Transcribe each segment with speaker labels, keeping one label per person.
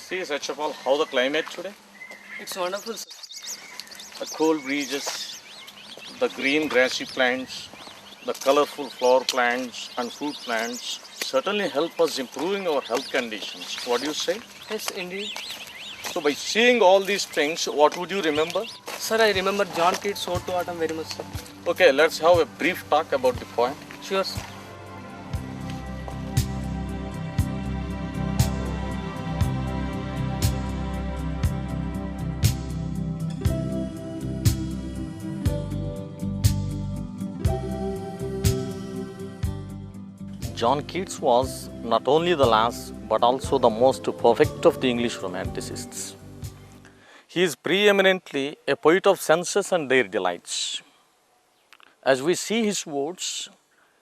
Speaker 1: See, Sachapal, how the climate today?
Speaker 2: It's wonderful, sir.
Speaker 1: The cool breezes, the green grassy plants, the colorful flower plants and fruit plants certainly help us improving our health conditions. What do you say?
Speaker 2: Yes, indeed.
Speaker 1: So by seeing all these things, what would you remember?
Speaker 2: Sir, I remember John Keats' Ode to Autumn very much, sir.
Speaker 1: Okay, let's have a brief talk about the poem.
Speaker 2: Sure, sir.
Speaker 1: John Keats was not only the last but also the most perfect of the English romanticists. He is preeminently a poet of senses and their delights. As we see his words,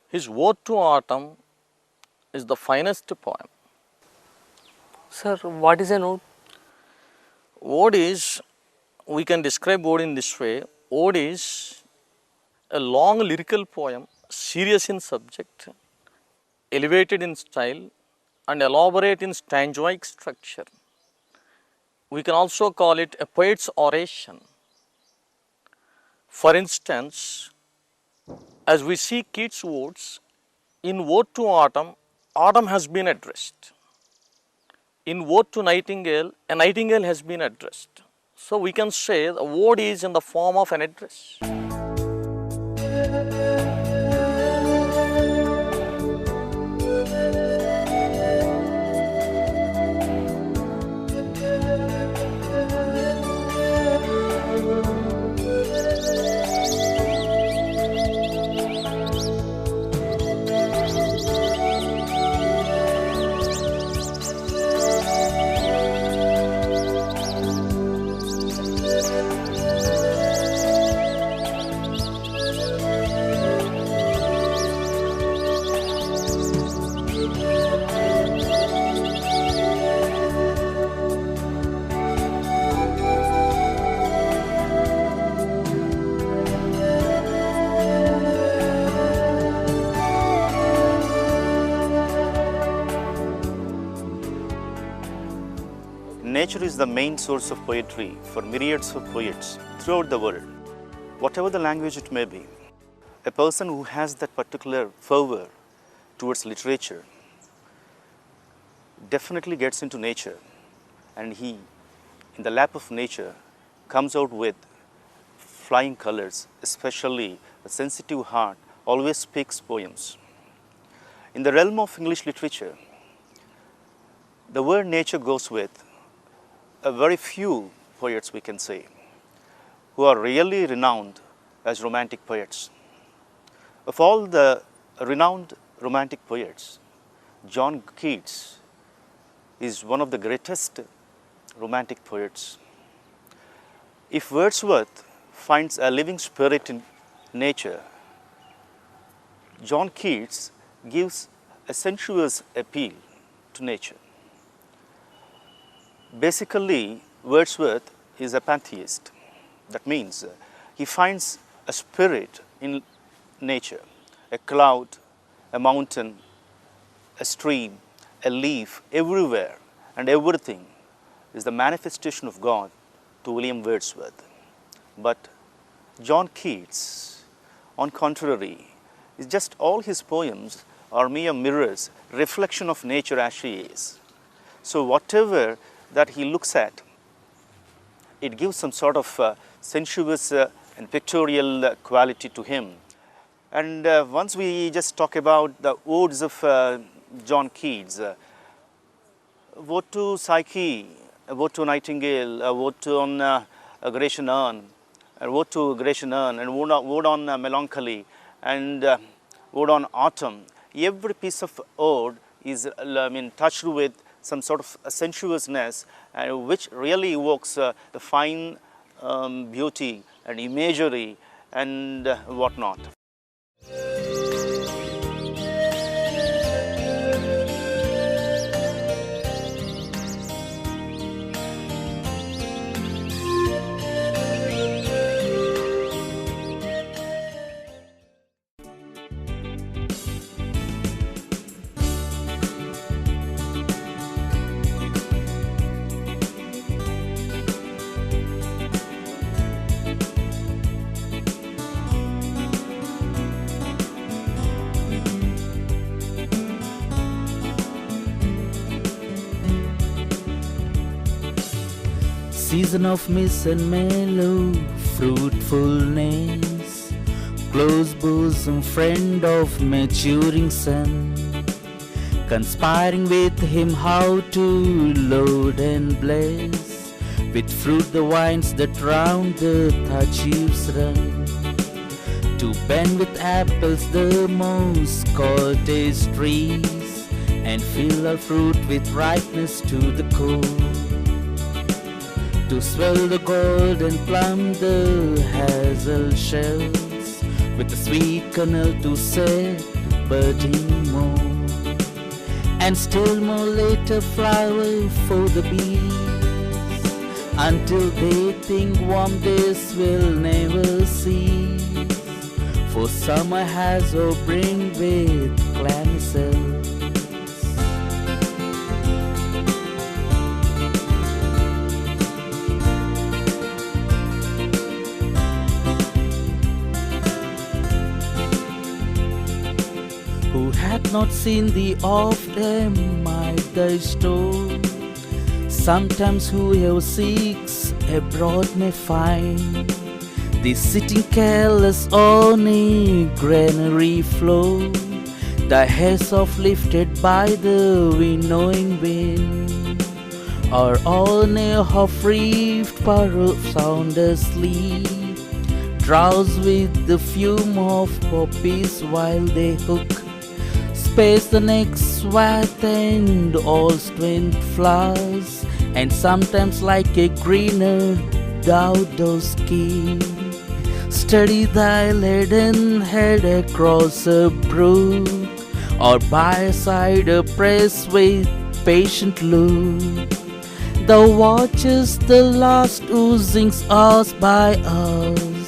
Speaker 1: his Ode to Autumn is the finest poem.
Speaker 2: Sir, what is an ode?
Speaker 1: Ode is, we can describe ode in this way, ode is a long lyrical poem, serious in subject, elevated in style and elaborate in stanzoic structure. We can also call it a poet's oration. For instance, as we see Keats' words, in Ode to Autumn, autumn has been addressed. In Ode to Nightingale, a nightingale has been addressed. So we can say the ode is in the form of an address.
Speaker 3: Nature is the main source of poetry for myriads of poets throughout the world, whatever the language it may be. A person who has that particular fervor towards literature definitely gets into nature, and he, in the lap of nature, comes out with flying colors. Especially a sensitive heart always speaks poems. In the realm of English literature, the word nature goes with a very few poets, we can say, who are really renowned as romantic poets. Of all the renowned romantic poets, John Keats is one of the greatest romantic poets. If Wordsworth finds a living spirit in nature, John Keats gives a sensuous appeal to nature. Basically, Wordsworth is a pantheist. That means he finds a spirit in nature, a cloud, a mountain, a stream, a leaf, everywhere and everything is the manifestation of God to William Wordsworth. But John Keats, on contrary, is just all his poems are mere mirrors, reflection of nature as she is. So whatever that he looks at, it gives some sort of sensuous and pictorial quality to him. And once we just talk about the odes of John Keats, Ode to Psyche, Ode to Nightingale, Ode to on a Grecian urn, Ode to Grecian urn, and Ode on Melancholy, and Ode on Autumn. Every piece of ode is touched with some sort of sensuousness, which really evokes the fine beauty and imagery and whatnot.
Speaker 4: season of mist and mellow fruitfulness, close bosom friend of maturing sun, conspiring with him how to load and bless with fruit the vines that round the Thachivs run, to bend with apples the most cottage trees, and fill our fruit with ripeness to the core, to swell the golden plum the hazel shells, with the sweet kernel to set budding more, and still more later flower for the bees, until they think warm days will never cease, for summer has a bring with clammy cells. Who hath not seen the often might thy store, sometimes whoever seeks abroad may find thee sitting careless on a granary floor, thy hair soft lifted by the winnowing wind, or on a half-reefed parrot sound asleep, drowse with the fume of poppies while they hook space the next swath and all strength flowers, and sometimes like a greener dodo scheme, steady thy leaden head across a brook, or by a cider press with patient look, thou watchest the last oozings hours by hours.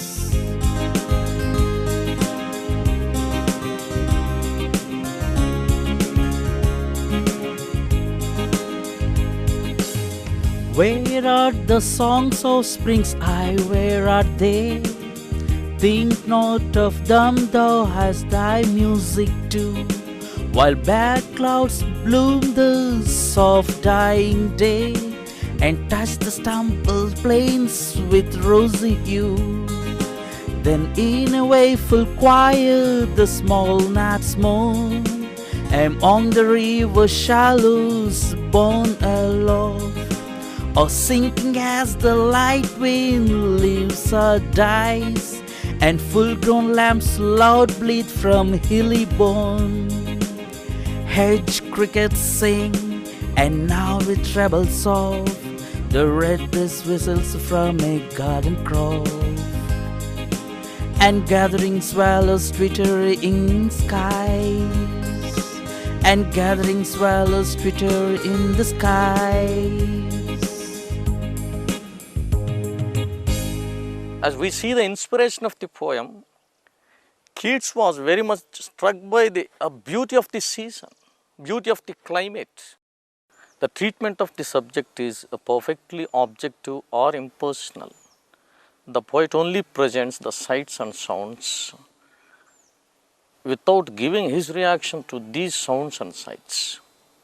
Speaker 4: Where are the songs of springs? Aye, where are they? Think not of them, thou hast thy music too, while black clouds bloom the soft dying day, and touch the stumbled plains with rosy hue. Then in a wakeful quiet the small gnats moan, among the river shallows borne aloft, or sinking as the light wind leaves or dies, and full-grown lambs loud bleat from hilly bourne. Hedge crickets sing, and now with treble soft, the red-breast whistles from a garden croft, and gathering swallows twitter in skies, and gathering swallows twitter in the skies.
Speaker 1: As we see the inspiration of the poem, Keats was very much struck by the beauty of the season, beauty of the climate. The treatment of the subject is perfectly objective or impersonal. The poet only presents the sights and sounds without giving his reaction to these sounds and sights.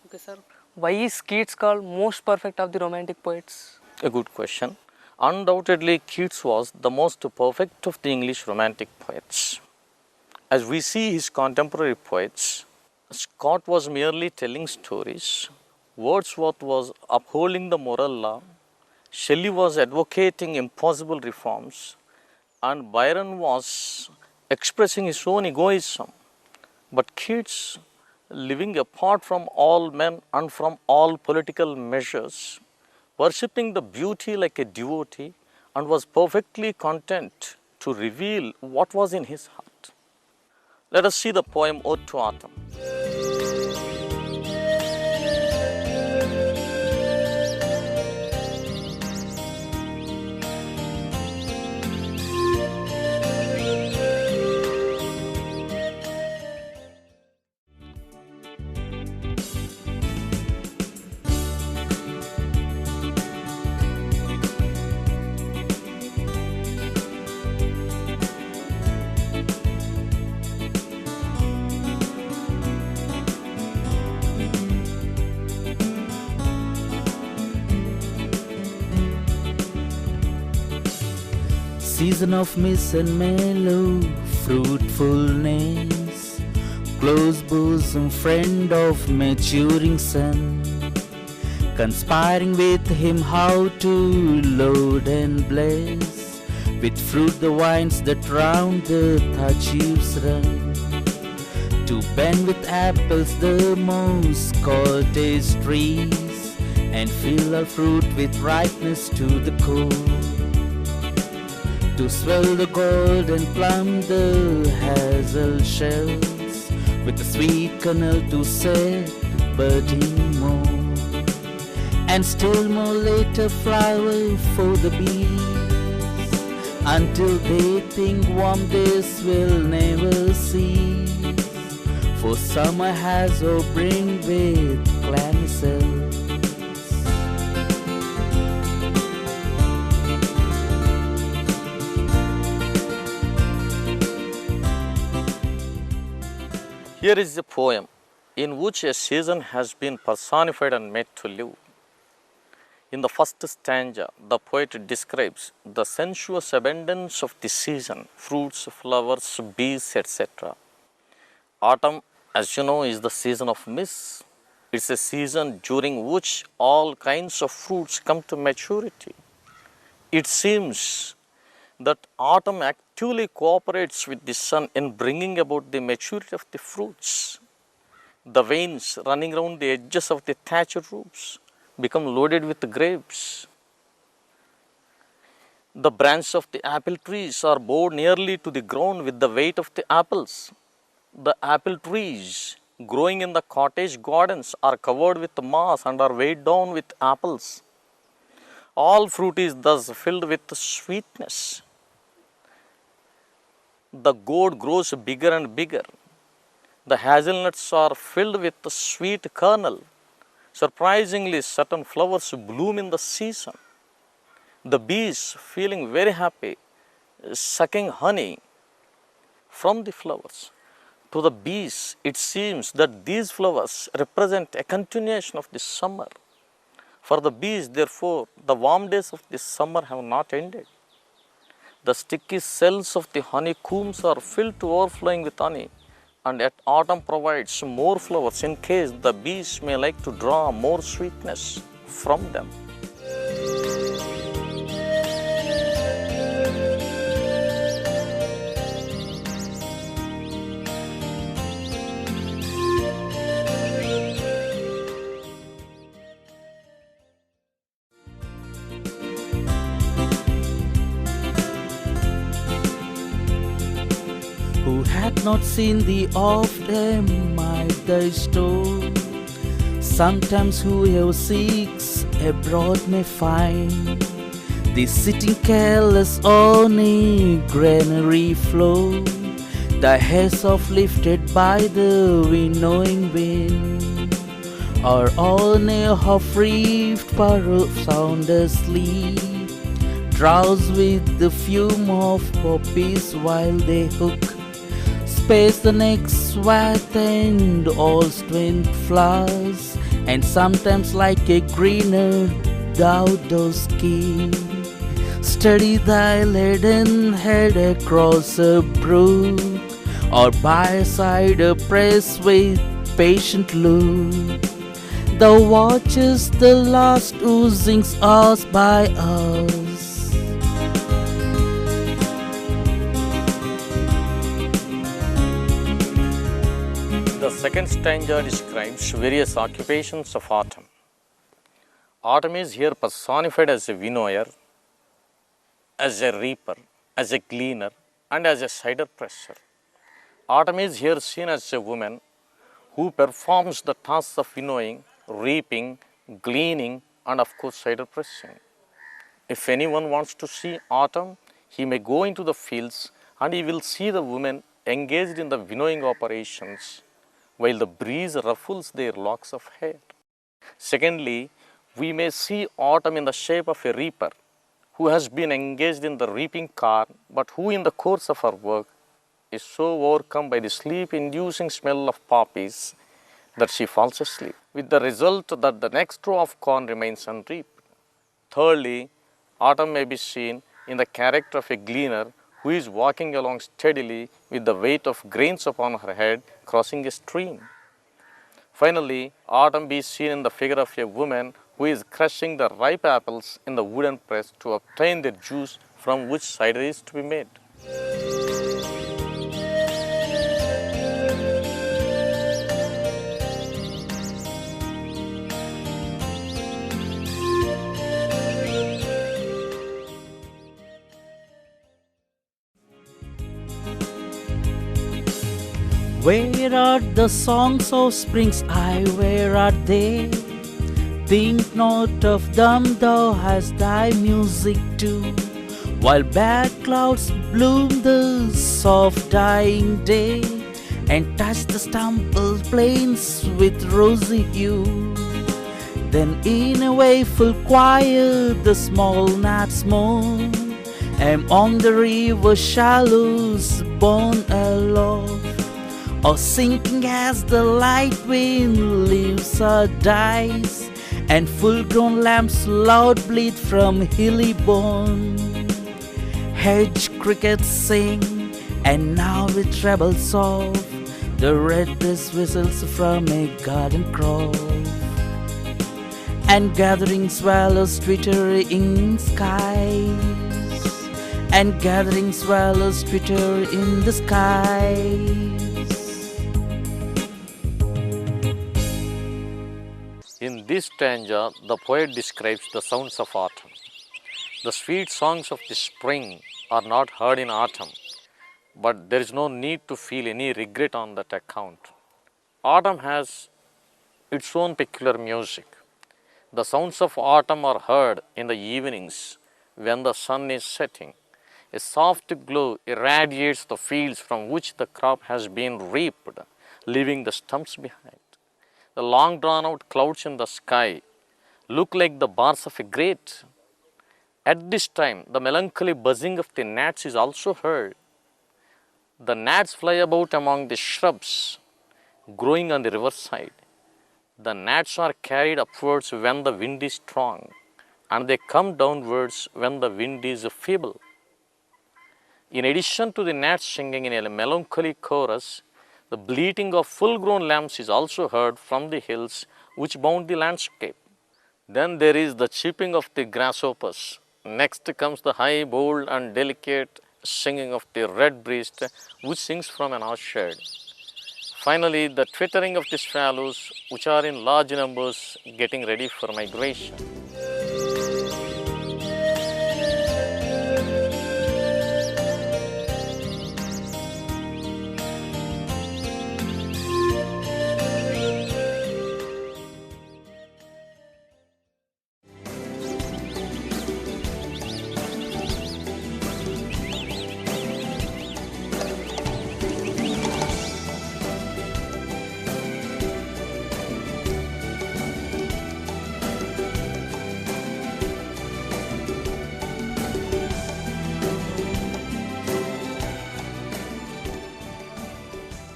Speaker 2: Okay, sir. Why is Keats called most perfect of the romantic poets?
Speaker 1: A good question. Undoubtedly, Keats was the most perfect of the English romantic poets. As we see his contemporary poets, Scott was merely telling stories, Wordsworth was upholding the moral law, Shelley was advocating impossible reforms, and Byron was expressing his own egoism. But Keats, living apart from all men and from all political measures, worshipping the beauty like a devotee, and was perfectly content to reveal what was in his heart. Let us see the poem Ode to Autumn.
Speaker 4: season of mist and mellow fruitfulness, close bosom friend of maturing sun, conspiring with him how to load and bless with fruit the vines that round the Thachivs run, to bend with apples the most cottage trees, and fill our fruit with ripeness to the core, to swell the golden plum the hazel shells, with the sweet kernel to set budding more, and still more later flower for the bees, until they think warm days will never cease, for summer has or bring with clammy cells.
Speaker 1: Here is a poem in which a season has been personified and made to live. In the first stanza, the poet describes the sensuous abundance of the season, fruits, flowers, bees, etc. Autumn, as you know, is the season of mist. It's a season during which all kinds of fruits come to maturity. It seems that autumn actively cooperates with the sun in bringing about the maturity of the fruits. The veins running around the edges of the thatched roofs become loaded with grapes. The branches of the apple trees are bowed nearly to the ground with the weight of the apples. The apple trees growing in the cottage gardens are covered with moss and are weighed down with apples. All fruit is thus filled with sweetness. The gourd grows bigger and bigger. The hazelnuts are filled with the sweet kernel. Surprisingly, certain flowers bloom in the season. The bees, feeling very happy, sucking honey from the flowers. To the bees, it seems that these flowers represent a continuation of the summer. For the bees, therefore, the warm days of the summer have not ended. The sticky cells of the honeycombs are filled to overflowing with honey, and yet autumn provides more flowers in case the bees may like to draw more sweetness from them.
Speaker 4: Who had not seen thee of them might thy store, sometimes whoever seeks abroad may find thee sitting careless on a granary floor, thy hair soft lifted by the winnowing wind, or on a half-reefed furrow sound asleep, drowse with the fume of poppies while they hook space the next swath and all strength flowers, and sometimes like a greener thou dost keep steady thy leaden head across a brook, or by a side a press with patient look thou watchest the last oozings hours by hours.
Speaker 1: The second stanza describes various occupations of autumn. Autumn is here personified as a winnower, as a reaper, as a gleaner, and as a cider presser. Autumn is here seen as a woman who performs the tasks of winnowing, reaping, gleaning, and of course cider pressing. If anyone wants to see autumn, he may go into the fields and he will see the women engaged in the winnowing operations, while the breeze ruffles their locks of hair. Secondly, we may see autumn in the shape of a reaper who has been engaged in the reaping car, but who in the course of her work is so overcome by the sleep-inducing smell of poppies that she falls asleep, with the result that the next row of corn remains unreaped. Thirdly, autumn may be seen in the character of a gleaner who is walking along steadily with the weight of grains upon her head, crossing a stream. Finally, autumn is seen in the figure of a woman who is crushing the ripe apples in the wooden press to obtain their juice from which cider is to be made.
Speaker 4: Where are the songs of springs? Aye, where are they? Think not of them, thou hast thy music too. While black clouds bloom the soft dying day, and touch the stumbled plains with rosy hue. Then in a wakeful quiet the small gnats moan, among the river shallows borne aloft, or sinking as the light wind leaves or dies, and full-grown lambs loud bleat from hilly bourne. Hedge crickets sing, and now with treble soft, the red-breast whistles from a garden grove, and gathering swallows twitter in skies, and gathering swallows twitter in the skies.
Speaker 1: In this stanza, the poet describes the sounds of autumn. The sweet songs of the spring are not heard in autumn, but there is no need to feel any regret on that account. Autumn has its own peculiar music. The sounds of autumn are heard in the evenings when the sun is setting. A soft glow irradiates the fields from which the crop has been reaped, leaving the stumps behind. The long drawn out clouds in the sky look like the bars of a grate. At this time, the melancholy buzzing of the gnats is also heard. The gnats fly about among the shrubs growing on the riverside. The gnats are carried upwards when the wind is strong, and they come downwards when the wind is feeble. In addition to the gnats singing in a melancholy chorus, the bleating of full-grown lambs is also heard from the hills which bound the landscape. Then there is the chirping of the grasshoppers. Next comes the high, bold and delicate singing of the redbreast which sings from an orchard. Finally, the twittering of the swallows which are in large numbers getting ready for migration.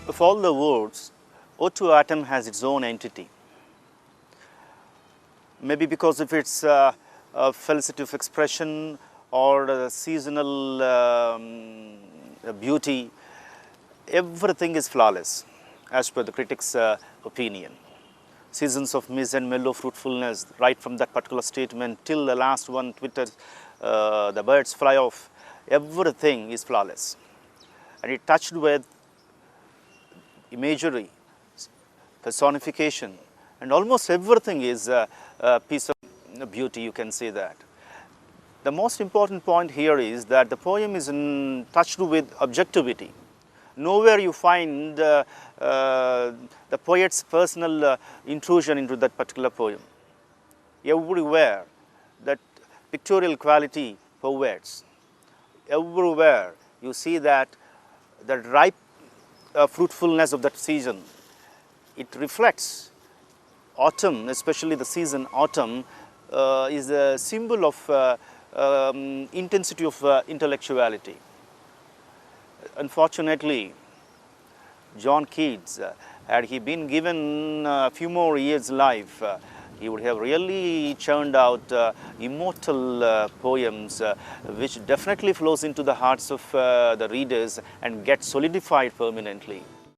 Speaker 3: Of all the words, Ode to Autumn has its own entity. Maybe because of its felicity of expression or seasonal beauty, everything is flawless as per the critics' opinion. Seasons of mist and mellow fruitfulness, right from that particular statement till the last one twitters, the birds fly off, everything is flawless. And it touched with imagery, personification, and almost everything is a piece of beauty, you can say that. The most important point here is that the poem is touched with objectivity. Nowhere you find the poet's personal intrusion into that particular poem. Everywhere that pictorial quality pervades. Everywhere you see that the ripe fruitfulness of that season. It reflects autumn, especially the season autumn, is a symbol of intensity of intellectuality. Unfortunately, John Keats, had he been given a few more years life, he would have really churned out immortal poems which definitely flows into the hearts of the readers and get solidified permanently.